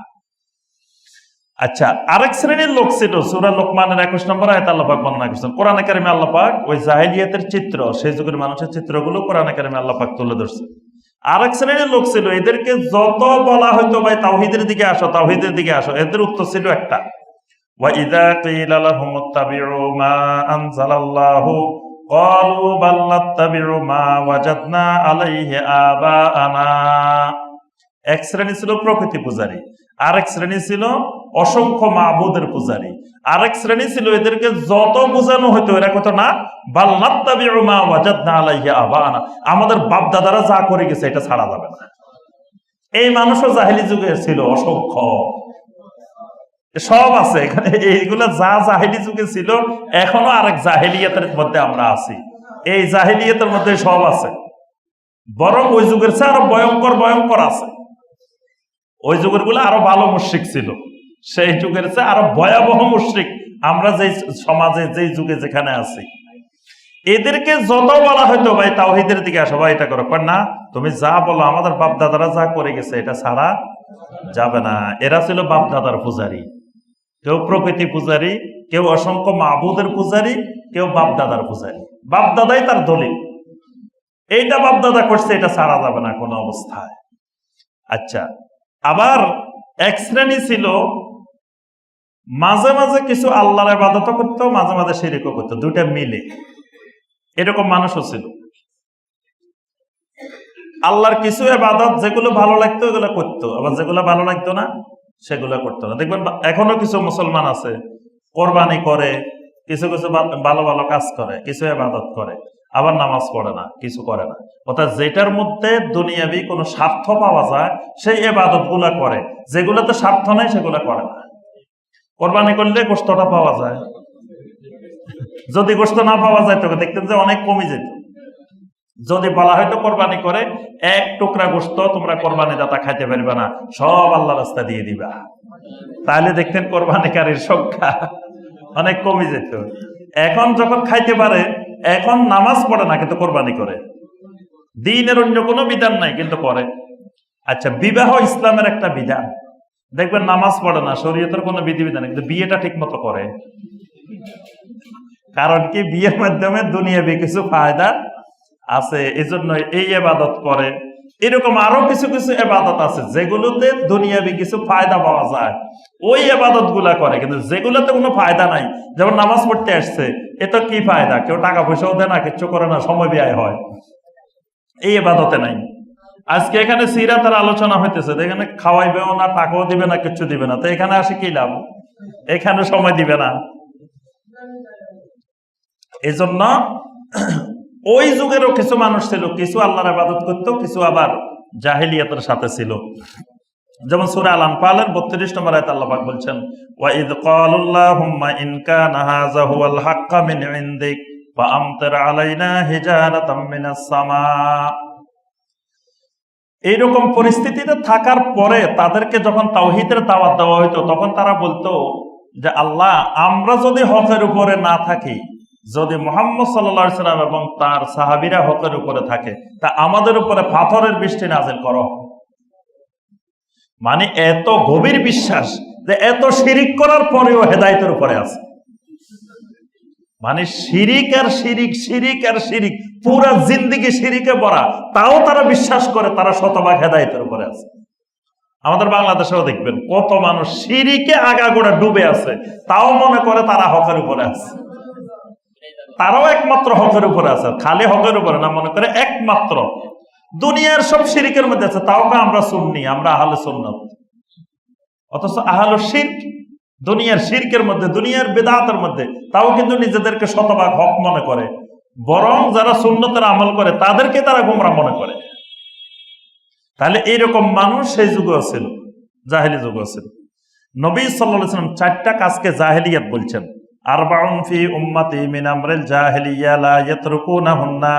A: আচ্ছা, আরেক শ্রেণীর লোক ছিল, সূরা লোকমানের 21 নম্বর আয়াতে আল্লাহ পাক বর্ণনা করেছেন। কোরআনে কারিমে আল্লাহ পাক ওই জাহেলিয়াতের চিত্র, সেই যুগের মানুষের চিত্রগুলো কোরআনে কারিমে আল্লাহ পাক তুলে ধরছে। আরেক শ্রেণীর লোক ছিল, এদেরকে যত বলা হয়তো ভাই তাওহীদের দিকে আসো, তাওহীদের দিকে আসো, এদের উত্তর ছিল একটা, ওয়া ইযা কিলা লাহুম ইত্তাবিউ মা আনজালাল্লাহু ক্বালু বাল নাত্তাবিউ মা ওয়াজাদনা আলাইহি আবাআনা। এক শ্রেণী ছিল প্রকৃতি পূজারী, আরেক শ্রেণী ছিল অসংখ্য মাবুদের পূজারী, আরেক শ্রেণী ছিল এদেরকে যত বোঝানো হইতো এরা কত না, বাল নাত্তাবিউ মা ওয়াজাদনা আলাইহি আবাআনা, আমাদের বাপ দাদারা যা করে গেছে এটা ছাড়া যাবে না। এই মানুষও জাহেলি যুগে ছিল অসংখ্য, সব আছে এখানে। এইগুলা যা জাহেলি যুগে ছিল, এখনো আরেক জাহেলিয়াতের মধ্যে আমরা আছি। এই জাহেলিয়াতের মধ্যে সব আছে, বরং ওই যুগের চেয়ে আরো ভয়ঙ্কর ভয়ঙ্কর আছে। ওই যুগের গুলো আরো ভালো মুশরিক ছিল, সেই যুগের চেয়ে আরো ভয়াবহ মুশরিক আমরা যে সমাজে, যে যুগে যেখানে আছি। এদেরকে যত বলা হয়তো ভাই তাওহীদের দিকে আসো, ভাই এটা করো, না তুমি যা বলো, আমাদের বাপ দাদারা যা করে গেছে এটা ছাড়া যাবে না। এরা ছিল বাপ দাদার পূজারী, কেউ প্রকৃতি পূজারী, কেউ অসংখ্য মাবুদের পূজারী, কেউ বাপ দাদার পূজারী। বাপ দাদাই তার দলিল, এইটা বাপ দাদা করছে, এটা ছাড়া যাবে না কোনো অবস্থায়। আচ্ছা, আবার এক শ্রেণী ছিল মাঝে মাঝে কিছু আল্লাহর ইবাদত করতো, মাঝে মাঝে শিরকও করতো, দুইটা মিলে। এরকম মানুষও ছিল। আল্লাহর কিছু ইবাদত যেগুলো ভালো লাগতো ওগুলো করতো, আবার যেগুলো ভালো লাগতো না সেগুলো করতো না। দেখবেন এখনো কিছু মুসলমান আছে কোরবানি করে, কিছু কিছু ভালো ভালো কাজ করে, কিছু ইবাদত করে, আবার নামাজ পড়ে না, কিছু করে না। অর্থাৎ যেটার মধ্যে দুনিয়াবি কোনো স্বার্থ পাওয়া যায় সেই ইবাদত গুলা করে, যেগুলোতে স্বার্থ নেই সেগুলো করে না। কোরবানি করলে গোশতটা পাওয়া যায়, যদি গোশত না পাওয়া যায় তো দেখতেন যে অনেক কমে যেত। যদি বলা হয়তো কোরবানি করে, এক টুকরা গোশত তোমরা কোরবানি দাতা খাইতে পারবে না, সব আল্লাহ রাস্তা দিয়ে দিবা, তাহলে দেখতেন কোরবানিকারীর সংখ্যা অনেক কমে যেত। এখন যখন খাইতে পারে, এখন নামাজ পড়ে না কিন্তু কোরবানি করে, দ্বীনের অন্য কোনো বিধান নাই কিন্তু করে। আচ্ছা, বিবাহ ইসলামের একটা বিধান, দেখবেন নামাজ পড়ে না, শরীয়তের কোনো বিধিবিধান, কিন্তু বিয়েটা ঠিক মতো করে। কারণ কি, বিয়ের মাধ্যমে দুনিয়াবি কিছু ফায়দা আছে, এই জন্য এই ইবাদত করে। এরকম আরো কিছু কিছু ইবাদত আছে যেগুলোতে দুনিয়াবি কিছু ফায়দা পাওয়া যায়, ওই ইবাদত গুলা করে। কিন্তু যেগুলোতে কোনো ফায়দা নাই, যেমন নামাজ পড়তে আসছে, এত কি ফায়দা? কেউ টাকা পয়সাও দেয় না, কিচ্ছু করে না, সময় ব্যয় হয়, এই ইবাদতে নাই। আজকে এখানে সিরাতের আলোচনা হইতেছে, এখানে খাওয়াইবেও না, টাকাও দিবে না, কিচ্ছু দিবে না, তো এখানে আসে কি লাভ? এখানে সময় দিবে না। এই জন্য ওই যুগেরও কিছু মানুষ ছিল, কিছু আল্লাহর ইবাদত করতো, কিছু আবার জাহেলিয়াতের সাথে ছিল। যেমন সূরা আল আনফালের 32 নম্বর আয়াতে আল্লাহ পাক বলছেন, ওয়া ইয ক্বালুল্লাহুম্মা ইন কানা হাযা হুয়াল হাক্কা মিন ইনদিক ফাআমতির আলাইনা হিজারাতাম মিনাস সামা। এইরকম পরিস্থিতিতে থাকার পরে তাদেরকে যখন তাওহীদের দাওয়াত দেওয়া হইতো, তখন তারা বলতো যে আল্লাহ, আমরা যদি হকের উপরে না থাকি, যদি মুহাম্মদ সাল্লাল্লাহু আলাইহি সাল্লাম এবং তার সাহাবীরা হকের উপরে থাকে, তা আমাদের উপরে পাথরের বৃষ্টি নাযিল করো। মানে এত গভীর বিশ্বাস যে এত শিরিক করার পরেও হেদায়েতের উপরে আছে। মানে শিরিক আর শিরিক, শিরিক আর শিরিক, পুরা জিন্দেগি শিরিকে ভরা, তাও তারা বিশ্বাস করে তারা শতভাগ হেদায়েতের উপরে আছে। আমাদের বাংলাদেশেও দেখবেন কত মানুষ শিরিকে আগাগোড়া ডুবে আছে, তাও মনে করে তারা হকের উপরে আছে, তারাও একমাত্র হকের উপরে আছে। খালি হকের উপরে না, মনে করে একমাত্র। দুনিয়ার সব শিরিকের মধ্যে আছে, তাও আমরা সুন্নি, আমরা আহলে সুন্নাত। অথচ আহলে শিরক, দুনিয়ার শিরকের মধ্যে, দুনিয়ার বিদআতের মধ্যে, তাও কিন্তু নিজেদেরকে শতভাগ হক মনে করে। বরং যারা সুন্নতের আমল করে তাদেরকে তারা গোমরা মনে করে। তাহলে এইরকম মানুষ সেই যুগেও ছিল, জাহেলি যুগেও ছিল। নবী সাল্লাল্লাহু আলাইহি ওয়াসাল্লাম 4টা কাজকে জাহেলিয়াত বলছেন। আরবাউন ফি উম্মতি মিন আমরিল জাহেলিয়া লা ইয়াতরুকুনাহুন্না।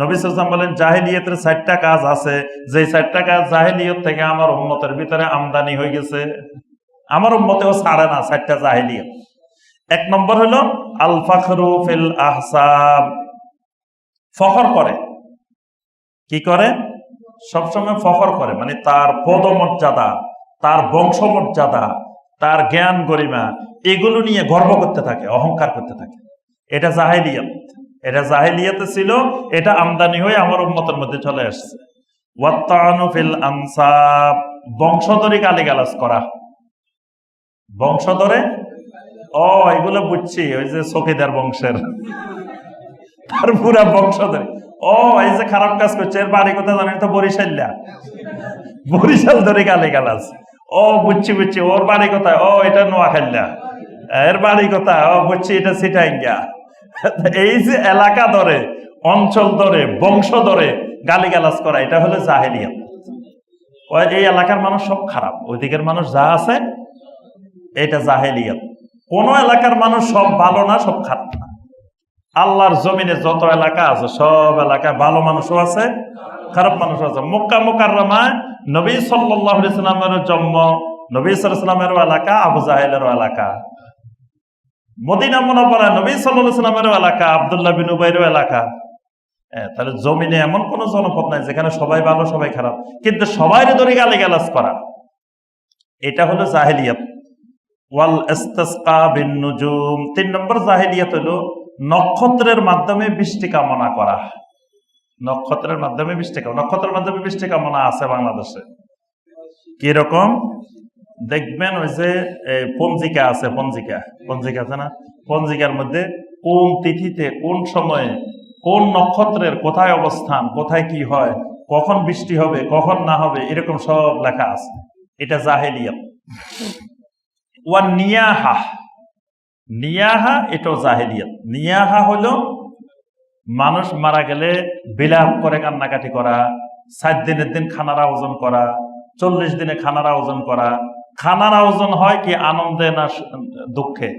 A: নবী সাল্লাল্লাহু আলাইহি ওয়াসাল্লাম বলেন, জাহেলিয়াতের 4টা কাজ আছে, যে 4টা কাজ জাহেলিয়ত থেকে আমার উম্মতের ভিতরে আমদানি হয়ে গেছে, আমার উম্মতেও ছাড়ে না 4টা জাহেলিয়াত। 1 নম্বর হলো আল ফাখরু ফিল আহসাব। ফখর করে। কি করে? সবসময় ফখর করে, মানে তার পদমর্যাদা, তার বংশমর্যাদা, তার জ্ঞান গরিমা, এগুলো নিয়ে গর্ব করতে থাকে, অহংকার করতে থাকে। এটা জাহেলিয়াত, এটা জাহেলিয়াতে ছিল, এটা আমদানি হয়ে আমার উম্মতের মধ্যে চলে আসছে। ওয়াত্তানু ফিল আনসাব, বংশধরে গালিগালাজ করা। বংশধরে, ও এগুলো বুঝছি, ওই যে চৌকিদার বংশের, তার পুরা বংশধরে। ও এই যে খারাপ কাজ করছে, এর বাড়ি কোথায় জানেন তো? বরিশাল্লা, বরিশাল ধরে গালিগালাজ। ও বুঝছি বুঝছি, ওর বাড়ি কোথায়? ও এটা নোয়াখাইলা। এর বাড়ি কোথায়? ও বুঝছি, এটা সিটাইঙ্গা। এই যে এলাকা ধরে, অঞ্চল ধরে, বংশ ধরে গালিগালাজ করা, এটা হলো জাহেলিয়াত। এই এলাকার মানুষ সব খারাপ, ওই দিকের মানুষ যা আছে, এটা জাহেলিয়াত। কোন এলাকার মানুষ সব ভালো না, সব খারাপ না। আল্লাহর জমিনে যত এলাকা আছে, সব এলাকায় ভালো মানুষও আছে, খারাপ মানুষও আছে। মক্কা মুকাররমায় নবী সাল্লাল্লাহু আলাইহি সাল্লামের জন্ম, নবী সাল্লাল্লাহু আলাইহি সাল্লামেরও এলাকা, আবু জাহেলেরও এলাকা। মদিনা মুনাওয়ারায় নবী সাল্লাল্লাহু আলাইহি সাল্লামেরও এলাকা, আব্দুল্লাহ বিন উবাইরও এলাকা। তাহলে জমিনে এমন কোন জনপদ নাই যেখানে সবাই ভালো সবাই খারাপ, কিন্তু সবাই ধরে গালিগালাজ করা, এটা হলো জাহেলিয়াত। ওয়াল ইস্তিসকা বিন নুজুম। 3 নম্বর জাহেলিয়াত হলো নক্ষত্রের মাধ্যমে বৃষ্টি কামনা করা। নক্ষত্রের মাধ্যমে বৃষ্টি কামনা, নক্ষত্রের মাধ্যমে বৃষ্টি কামনা আছে বাংলাদেশে। কিরকম দেখবেন, ওই যে পঞ্জিকা আছে, পঞ্জিকা আছে না, পঞ্জিকার মধ্যে কোন তিথিতে, কোন সময়ে, কোন নক্ষত্রের কোথায় অবস্থান, কোথায় কি হয়, কখন বৃষ্টি হবে, কখন না হবে, এরকম সব লেখা আছে। এটা জাহেলিয়াত। ওয়া নিয়াহা, নিয়াহা এটাও জাহেলিয়াত। নিয়াহা হলো মানুষ মারা গেলে বিলাপ করে কান্নাকাটি করা, 7 দিনের দিন খানার আয়োজন করা, 40 দিনে খানার আয়োজন করা। খানার আয়োজন হয় কি আনন্দে না দুঃখে?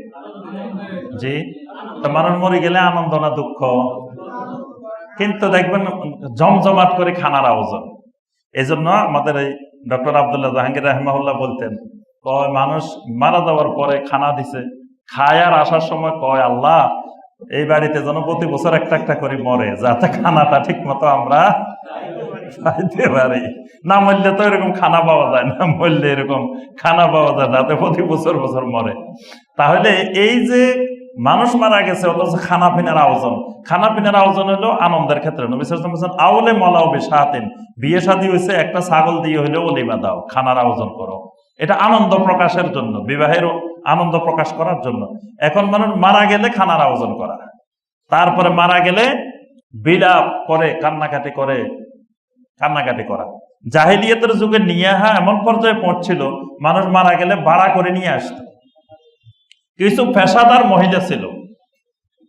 A: জি, তো মানুষ মরে গেলে আনন্দ না দুঃখ? কিন্তু দেখবেন জমজমাট করে খানার আয়োজন। এই জন্য আমাদের এই ডক্টর আব্দুল্লাহ জাহাঙ্গীর রাহিমাহুল্লাহ বলতেন, কয় মানুষ মারা যাওয়ার পরে খানা দিছে, খায় আর আসার সময় কয়, আল্লাহ এই বাড়িতে যেন প্রতি বছর একটা একটা করে মরে, যাতে খানাটা ঠিক মতো আমরা পাইতে পারি। না মরলে তো এরকম খানা পাওয়া যায় না, মরলে এরকম খানা পাওয়া যায়, যাতে প্রতি বছর বছর মরে। তাহলে এই যে মানুষ মারা গেছে, অথচ খানা পিনার আয়োজন। খানা পিনার আয়োজন হলো আনন্দের ক্ষেত্রে। নবী সাল্লাল্লাহু আলাইহি ওয়াসাল্লাম বলেছেন, আউলে মালাও বিশাতিন, বিয়ে শাদী হয়েছে একটা ছাগল দিয়ে হইলেও ওলিমা দাও, খানার আয়োজন করো। এটা আনন্দ প্রকাশের জন্য, বিবাহের আনন্দ প্রকাশ করার জন্য। এখন মানুষ মারা গেলে খানার আয়োজন করা, তারপরে মারা গেলে বিলাপ করে কান্নাকাটি করা। জাহিলিয়াতের যুগে নিয়াহা এমন পর্যায়ে পৌঁছছিল, মানুষ মারা গেলে ভাড়া করে নিয়ে আসতো। কিছু পেশাদার মহিলা ছিল,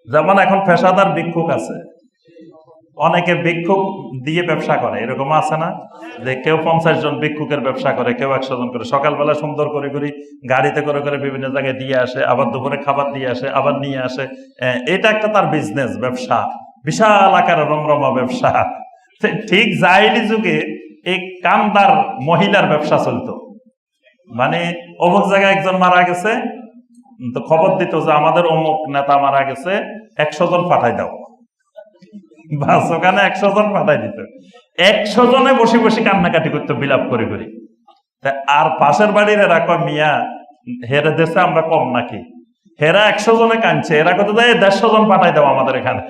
A: যেমন এখন পেশাদার ভিক্ষুক আছে, অনেকে ভিক্ষুক দিয়ে ব্যবসা করে, এরকম আছে না, যে কেউ 50 জন ভিক্ষুকের ব্যবসা করে, কেউ 100 জন করে। সকালবেলা সুন্দর করে গাড়িতে করে বিভিন্ন জায়গায় দিয়ে আসে, আবার দুপুরে খাবার দিয়ে আসে, আবার নিয়ে আসে। এটা একটা তার বিজনেস, ব্যবসা, বিশাল আকারের রমরমা ব্যবসা। ঠিক জাহিলি যুগে এই কামদার মহিলার ব্যবসা চলতো। মানে অমুক জায়গায় একজন মারা গেছে, তো খবর দিত যে আমাদের অমুক নেতা মারা গেছে, 100 জন পাঠাই দাও, বাস ওখানে 100 জন পাঠাই দিত। 100 জনে বসে বসে কান্নাকাটি করতো, বিলাপ করে। আর পাশের বাড়ির এরা কয়, মিয়া হেরে দেশে আমরা কম নাকি, হেরা 100 জনে কাঁদছে, এরা কত দেয় 150 জন পাঠাই দাও আমাদের এখানে।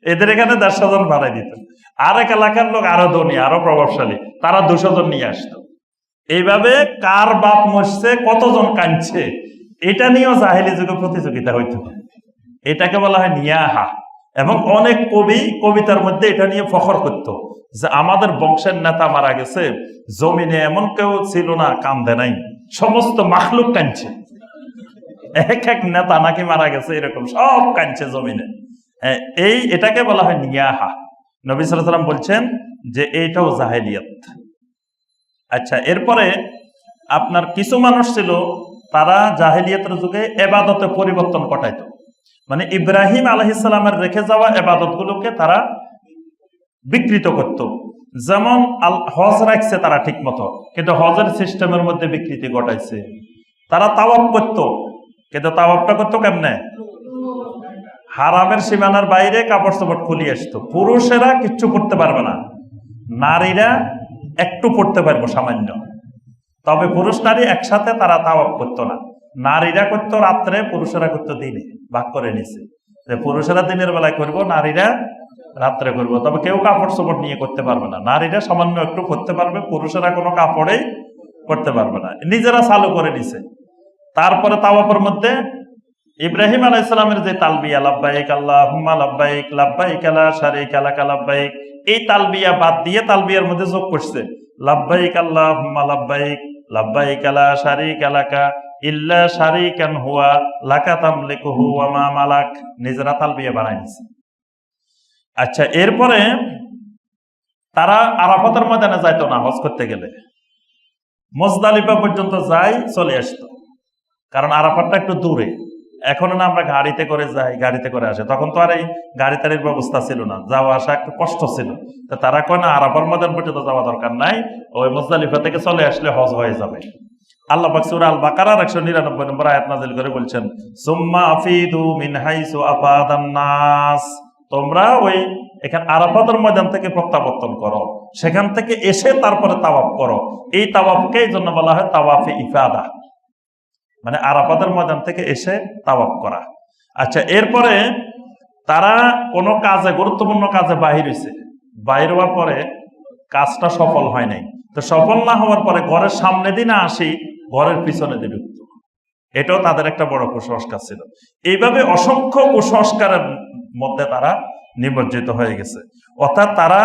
A: এদের এখানে 150 জন পাঠাই দিত। আরেক এলাকার লোক আরো ধনী, আরো প্রভাবশালী, তারা 200 জন নিয়ে আসতো। এইভাবে কার বাপ মরছে, কতজন কাঁদছে, এটা নিয়েও জাহেলি যুগে প্রতিযোগিতা হইতো। এটাকে বলা হয় নিয়াহা। এবং অনেক কবি কবিতার মধ্যে এটা নিয়ে ফখর করত যে আমাদের বংশের নেতা মারা গেছে, জমিনে এমন কেউ ছিল না কান্দে নাই, সমস্ত মাখলুক কাঁদছে। এক নেতা নাকি মারা গেছে, এরকম সব কাঁদছে জমিনে। এটাকে বলা হয় নিয়াহা। নবী সাল্লাল্লাহু আলাইহি ওয়াসাল্লাম বলছেন যে এইটাও জাহেলিয়াত। আচ্ছা, এরপরে আপনার কিছু মানুষ ছিল, তারা জাহেলিয়াতের যুগে ইবাদতে পরিবর্তন ঘটাইতো। মানে ইব্রাহিম আলাইহিস সালামের রেখে যাওয়া ইবাদত গুলোকে তারা বিকৃত করত। যেমন হজ রাখছে তারা ঠিক মতো, কিন্তু হজের সিস্টেমের মধ্যে বিকৃতি ঘটাইছে। তারা তাওয়াফ করতো, কিন্তু তাওয়াফটা করতো কেমনে, হারামের সীমানার বাইরে কাপড় চোপড় খুলিয়ে আসতো। পুরুষেরা কিচ্ছু পড়তে পারবে না, নারীরা একটু পড়তে পারবো সামান্য, তবে পুরুষ নারী একসাথে তারা তাওয়াফ করতো না। নারীরা করতো রাত্রে, পুরুষেরা করতো দিনে, ভাগ করে নিছে যে পুরুষেরা দিনের বেলায় করবো, নারীরা রাত্রে করবো। তবে কেউ কাপড় চোপড় নিয়ে করতে পারবে না, নারীরা সামান্য একটু করতে পারবে, পুরুষেরা কোনো কাপড়েই করতে পারবে না, নিজেরা চালু করে নিছে। তারপরে তাওয়াফের মধ্যে ইব্রাহিম আলাইহিস সালামের যে তালবিয়া, লাব্বাইক আল্লাহুম্মা লাব্বাইক, লাব্বাইক লা শারীকা লাকা লাব্বাইক, এই তালবিয়া বাদ দিয়ে তালবিয়ার মধ্যে যোগ করছে লাব্বাইক আল্লাহুম্মা লাব্বাইক, লাব্বাইক লা শারীকা লাকা ইল্লা শারীকান হুয়া লাকা তামলিকুহু ওয়া মা মালাক, নিজেরা তালবিয়া বানাই নিছে। আচ্ছা, এরপরে তারা আরাফাতের ময়দানে যাইতো না হজ করতে গেলে, মুজদালিফা পর্যন্ত যাই চলে আসতো, কারণ আরাফাতটা একটু দূরে। এখন না আমরা গাড়িতে করে যাই, গাড়িতে করে আসে, তখন তো আর এই গাড়ি টাড়ির ব্যবস্থা ছিল না, যাওয়া আসা একটু কষ্ট ছিল। তো তারা কয় না, আরাফার ময়দান পর্যন্ত যাওয়া দরকার নাই, ওই মুজদালিফা থেকে চলে আসলে হজ হয়ে যাবে। আল্লাহ পাক সূরা আল বাকারার 199 নম্বর আয়াত নাযিল করে বলছেন, সুম্মা আফিদু মিন হাইসু আফাদান নাস, তোমরা ওই এখানে আরাফাতের ময়দান থেকে প্রত্যাবর্তন করো, সেখান থেকে এসে তারপরে তাওয়াফ করো। এই তাওয়াফকে এই জন্য বলা হয় তাওয়াফে ইফাদা, মানে আরাফাতের ময়দান থেকে এসে তাওয়াফ করা। আচ্ছা, এরপরে তারা কোনো কাজে, গুরুত্বপূর্ণ কাজে বাহির হয়েছে, বাহির হওয়ার পরে কাজটা সফল হয় নাই, তো সফল না হওয়ার পরে ঘরের সামনে দিয়ে না আসি, ঘরের পিছনে দিয়ে ঢুকতো। এটাও তাদের একটা বড় কুসংস্কার ছিল। এইভাবে অসংখ্য কুসংস্কারের মধ্যে তারা নিমজ্জিত হয়ে গেছে। অর্থাৎ তারা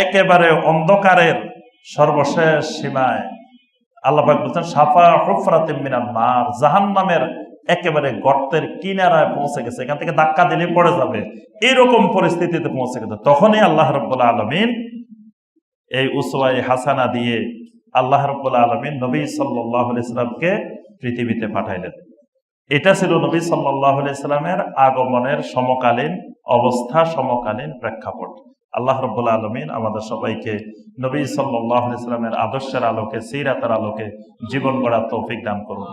A: একেবারে অন্ধকারের সর্বশেষ সীমায়, আল্লাহ পাক বলছেন সাফা হুফরাতিম মিনান নার, জাহান্নামের একেবারে গর্তের কিনারায় পৌঁছে গেছে, এখান থেকে ধাক্কা দিলে পড়ে যাবে, এরকম পরিস্থিতিতে পৌঁছে গেছে। তখনই আল্লাহ রাব্বুল আলামিন এই উসওয়ায়ে হাসানা দিয়ে আল্লাহ রাব্বুল আলামিন নবী সাল্লাল্লাহু আলাইহি সাল্লামকে পৃথিবীতে পাঠাইলেন। এটা ছিল নবী সাল্লাল্লাহু আলাইহি সাল্লামের আগমনের সমকালীন অবস্থা, সমকালীন প্রেক্ষাপট। আল্লাহ রাব্বুল আলামিন আমাদের সবাইকে নবী সাল্লাল্লাহু আলাইহি সাল্লামের আদর্শের আলোকে, সিরাতের আলোকে জীবন গড়ার তৌফিক দান করুন।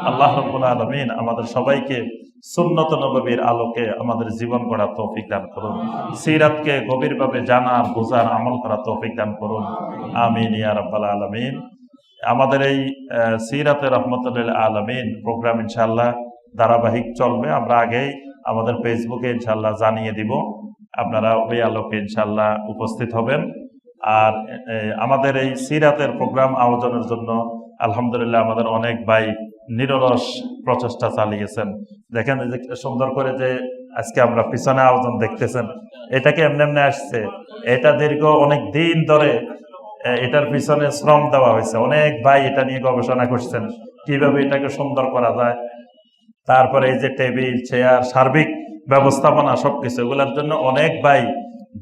A: আল্লাহ রাব্বুল আলামিন আমাদের সবাইকে সুন্নত নববীর আলোকে আমাদের জীবন গড়ার তৌফিক দান করুন। সিরাতকে গভীরভাবে জানার, বোঝার, আমল করার তৌফিক দান করুন। আমিন ইয়া রাব্বাল আলামিন। আমাদের এই সিরাতে রহমতুল লিল আলামিন প্রোগ্রাম ইনশাআল্লাহ ধারাবাহিক চলবে। আমরা আগেই আমাদের ফেসবুকে ইনশাল্লাহ জানিয়ে দিব, আপনারা ওই আলোকে ইনশাল্লাহ উপস্থিত হবেন। আর আমাদের এই সিরাতের প্রোগ্রাম আয়োজনের জন্য আলহামদুলিল্লাহ আমাদের অনেক ভাই নিরলস প্রচেষ্টা চালিয়েছেন। দেখেন যে সুন্দর করে যে আজকে আমরা পিছনে আয়োজন দেখতেছেন, এটাকে এমনি এমনি আসছে, এটা দীর্ঘ অনেক দিন ধরে এটার পিছনে শ্রম দেওয়া হয়েছে। অনেক ভাই এটা নিয়ে গবেষণা করছেন কিভাবে এটাকে সুন্দর করা যায়। তারপরে এই যে টেবিল চেয়ার সার্বিক ব্যবস্থাপনা সবকিছু, এগুলোর জন্য অনেক ভাই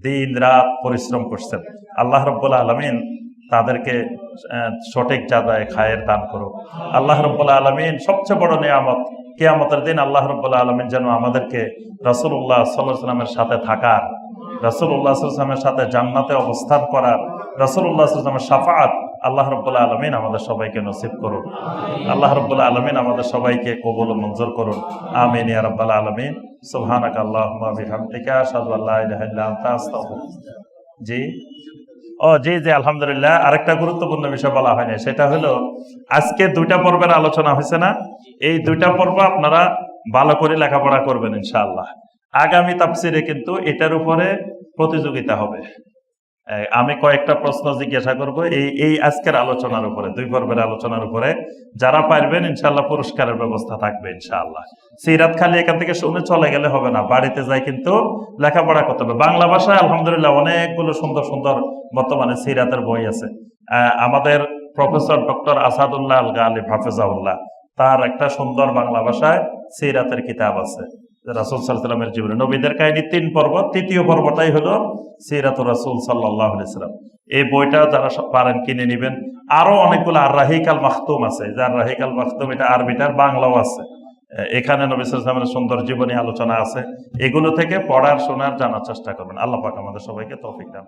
A: দিন রাত পরিশ্রম করছেন। আল্লাহ রাব্বুল আলামিন তাদেরকে সঠিক জায়গায় খায়ের দান করুক। আল্লাহ রাব্বুল আলামিন সবচেয়ে বড় নিয়ামত, কিয়ামতের দিন আল্লাহ রাব্বুল আলামিন যেন আমাদেরকে রাসূলুল্লাহ সাল্লাল্লাহু আলাইহি ওয়াসাল্লামের সাথে থাকার, রাসূলুল্লাহ সাল্লাল্লাহু আলাইহি ওয়াসাল্লামের সাথে জান্নাতে অবস্থান করার, রাসূলুল্লাহ সাল্লাল্লাহু আলাইহি ওয়াসাল্লামের শাফাআত আল্লাহ রাব্বুল আলামিন আমাদের সবাইকে নসিব করুন। আল্লাহ রাব্বুল আলামিন আমাদের সবাইকে কবুল ও মঞ্জুর করুন। আমিন ইয়া রাব্বাল আলামিন। সুবহানাকা আল্লাহুম্মা বিহামদিকা আশহাদু আল্লা ইলাহা ইল্লা আনতা আস্তাগফিরুকা। জি জি আলহামদুলিল্লাহ। আরেকটা গুরুত্বপূর্ণ বিষয় বলা হয়নি, সেটা হলো আজকে 2টা পর্বের আলোচনা হয়েছে না, এই 2টা পর্ব আপনারা ভালো করে লেখাপড়া করবেন ইনশাআল্লাহ। আগামী তাফসিরে কিন্তু এটার উপরে প্রতিযোগিতা হবে। আমি কয়েকটা প্রশ্ন জিজ্ঞাসা করব এই আজকের আলোচনার উপরে, 2 পর্বের আলোচনার উপরে। যারা পারবেন ইনশাআল্লাহ পুরস্কারের ব্যবস্থা থাকবে ইনশাআল্লাহ। সিরাত খালি এখান থেকে শুনে চলে গেলে হবে না, বাড়িতে যাই কিন্তু লেখাপড়া করতে হবে। বাংলা ভাষায় আলহামদুলিল্লাহ অনেকগুলো সুন্দর সুন্দর বর্তমানে সিরাতের বই আছে। আমাদের প্রফেসর ডক্টর আসাদুল্লাহ আল গালিব হাফেজাউল্লাহ, তার একটা সুন্দর বাংলা ভাষায় সিরাতের কিতাব আছে, রাসূল সাল্লাল্লাহু আলাইহি ওয়াসাল্লামের জীবনে নবীদের কাহিনী 3 পর্ব। 3য় পর্বটাই হলো সিরাতুর রাসূল সাল্লাল্লাহু আলাইহি ওয়াসাল্লাম। এই বইটা যারা পারেন কিনে নেবেন। আরো অনেকগুলো আর রাহিক আল মাখতুম আছে, যার রাহিক আল মাখতুম এটা আরবিটার বাংলাও আছে। এখানে নবী সাল্লাল্লাহু আলাইহি ওয়াসাল্লামের সুন্দর জীবনী আলোচনা আছে। এগুলো থেকে পড়ার শোনার জানার চেষ্টা করবেন। আল্লাহ পাক আমাদের সবাইকে তৌফিক দান।